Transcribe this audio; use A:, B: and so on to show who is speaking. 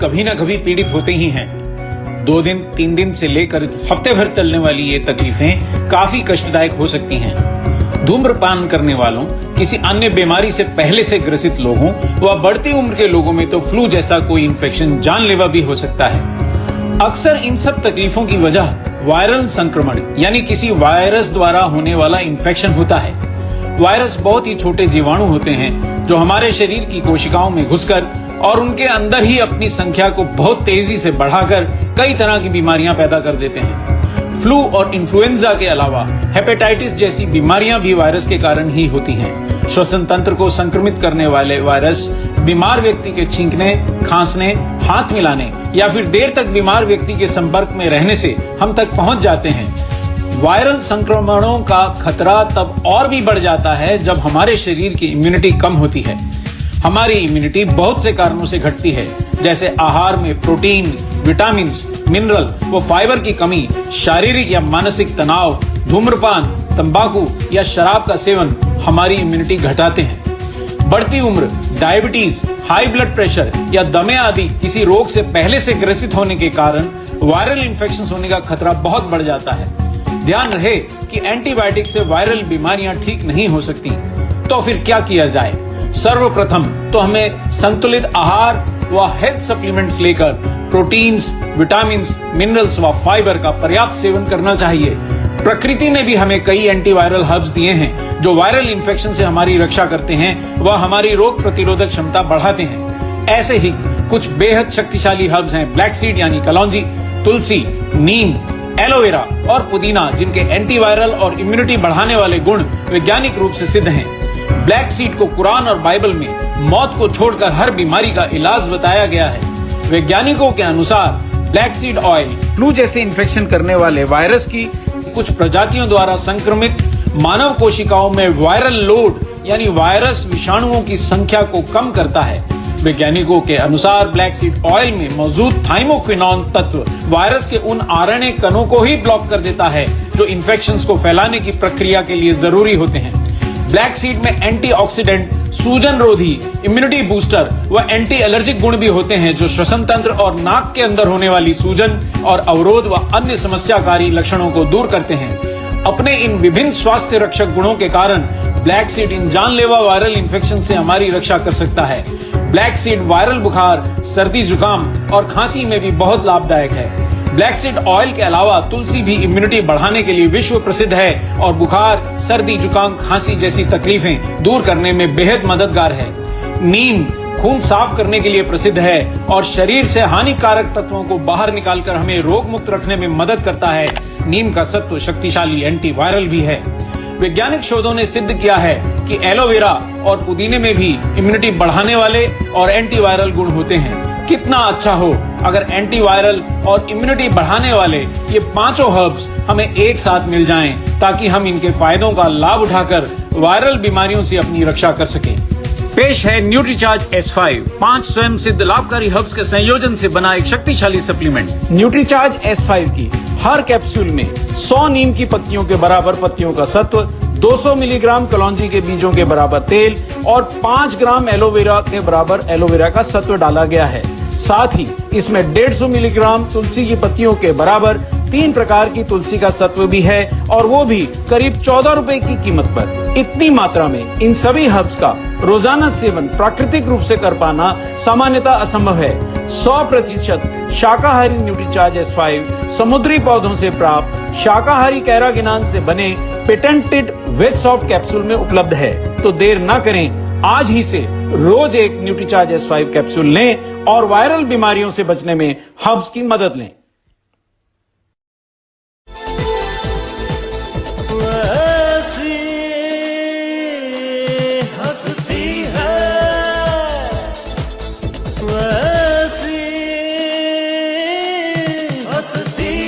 A: कभी ना कभी पीड़ित होते ही हैं। 2 दिन 3 दिन से लेकर हफ्ते भर चलने वाली ये तकलीफें काफी कष्टदायक हो सकती हैं। धूम्रपान करने वालों, किसी अन्य बीमारी से पहले से ग्रसित लोगों व बढ़ती उम्र के लोगों में तो फ्लू जैसा कोई इन्फेक्शन जानलेवा भी हो सकता है। अक्सर इन सब तकलीफों की वजह वायरल संक्रमण यानी किसी वायरस द्वारा होने वाला इन्फेक्शन होता है। वायरस बहुत ही छोटे जीवाणु होते हैं जो हमारे शरीर की कोशिकाओं में घुसकर और उनके अंदर ही अपनी संख्या को बहुत तेजी से बढ़ाकर कई तरह की बीमारियां पैदा कर देते हैं। फ्लू और इन्फ्लुएंजा के अलावा हेपेटाइटिस जैसी बीमारियां भी वायरस के कारण ही होती हैं। श्वसन तंत्र को संक्रमित करने वाले वायरस बीमार व्यक्ति के छींकने, खांसने, हाथ मिलाने या फिर देर तक बीमार व्यक्ति के संपर्क में रहने से हम तक पहुंच जाते हैं। वायरल संक्रमणों का खतरा तब और भी बढ़ जाता है जब हमारे शरीर की इम्यूनिटी कम होती है। हमारी इम्यूनिटी बहुत से कारणों से घटती है, जैसे आहार में प्रोटीन, विटामिन, मिनरल व फाइबर की कमी, शारीरिक या मानसिक तनाव, धूम्रपान, तंबाकू या शराब का सेवन हमारी इम्यूनिटी घटाते हैं। बढ़ती उम्र, डायबिटीज, हाई ब्लड प्रेशर या दमे आदि किसी रोग से पहले से ग्रसित होने के कारण वायरल इन्फेक्शन होने का खतरा बहुत बढ़ जाता है। ध्यान रहे कि एंटीबायोटिक से वायरल बीमारियां ठीक नहीं हो सकती। तो फिर क्या किया जाए? सर्वप्रथम तो हमें संतुलित आहार व हेल्थ सप्लीमेंट्स लेकर प्रोटीन्स, विटामिन्स, मिनरल्स व फाइबर का पर्याप्त सेवन करना चाहिए। प्रकृति ने भी हमें कई एंटीवायरल हर्ब्स दिए हैं जो वायरल इन्फेक्शन से हमारी रक्षा करते हैं व हमारी रोग प्रतिरोधक क्षमता बढ़ाते हैं। ऐसे ही कुछ बेहद शक्तिशाली हर्ब्स हैं ब्लैक सीड यानी कलौंजी, तुलसी, नीम, एलोवेरा और पुदीना, जिनके एंटीवायरल और इम्यूनिटी बढ़ाने वाले गुण वैज्ञानिक रूप से सिद्ध हैं। ब्लैक सीड को कुरान और बाइबल में मौत को छोड़कर हर बीमारी का इलाज बताया गया है। वैज्ञानिकों के अनुसार ब्लैक सीड ऑयल फ्लू जैसे इन्फेक्शन करने वाले वायरस की कुछ प्रजातियों द्वारा संक्रमित मानव कोशिकाओं में वायरल लोड यानी वायरस विषाणुओं की संख्या को कम करता है। वैज्ञानिकों के अनुसार ब्लैक सीड ऑयल में मौजूद थाइमोक्विनोन तत्व वायरस के उन आरएनए कणों को ही ब्लॉक कर देता है जो इन्फेक्शंस को फैलाने की प्रक्रिया के लिए जरूरी होते हैं। ब्लैक सीड में एंटीऑक्सीडेंट, सूजन रोधी, इम्यूनिटी बूस्टर व एंटी एलर्जिक गुण भी होते हैं जो श्वसन तंत्र और नाक के अंदर होने वाली सूजन और अवरोध व अन्य समस्याकारी लक्षणों को दूर करते हैं। अपने इन विभिन्न स्वास्थ्य रक्षक गुणों के कारण ब्लैक सीड इन जानलेवा वायरल इन्फेक्शन से हमारी रक्षा कर सकता है। ब्लैक सीड वायरल बुखार, सर्दी, जुकाम और खांसी में भी बहुत लाभदायक है। ब्लैक सीड ऑयल के अलावा तुलसी भी इम्यूनिटी बढ़ाने के लिए विश्व प्रसिद्ध है और बुखार, सर्दी, जुकाम, खांसी जैसी तकलीफें दूर करने में बेहद मददगार है। नीम खून साफ करने के लिए प्रसिद्ध है और शरीर से हानिकारक तत्वों को बाहर निकालकर हमें रोग मुक्त रखने में मदद करता है। नीम का सत्व शक्तिशाली एंटीवायरल भी है। वैज्ञानिक शोधों ने सिद्ध किया है कि एलोवेरा और पुदीने में भी इम्यूनिटी बढ़ाने वाले और एंटीवायरल गुण होते हैं। कितना अच्छा हो अगर एंटीवायरल और इम्यूनिटी बढ़ाने वाले ये पांचों हर्ब्स हमें एक साथ मिल जाएं, ताकि हम इनके फायदों का लाभ उठाकर वायरल बीमारियों से अपनी रक्षा कर सकें। पेश है न्यूट्रीचार्ज S5, 5 स्वयं सिद्ध लाभकारी हर्ब्स के संयोजन से बना एक शक्तिशाली सप्लीमेंट। न्यूट्रीचार्ज S5 की हर कैप्सूल में 100 नीम की पत्तियों के बराबर पत्तियों का सत्व, 200 मिलीग्राम कलौंजी के बीजों के बराबर तेल और 5 ग्राम एलोवेरा के बराबर एलोवेरा का सत्व डाला गया है। साथ ही इसमें 150 मिलीग्राम तुलसी की पत्तियों के बराबर 3 प्रकार की तुलसी का सत्व भी है और वो भी करीब 14 रुपए की कीमत पर। इतनी मात्रा में इन सभी हर्ब्स का रोजाना सेवन प्राकृतिक रूप से कर पाना सामान्यतः असंभव है। 100% शाकाहारी न्यूट्रीचार्ज S5 समुद्री पौधों से प्राप्त शाकाहारी कैरागिनान से बने पेटेंटेड वेज सॉफ्ट कैप्सूल में उपलब्ध है। तो देर न करें, आज ही से रोज एक न्यूट्रीचार्ज S5 कैप्सूल लें और वायरल बीमारियों से बचने में हर्ब्स की मदद लें।
B: हंसती है वैसी हंसती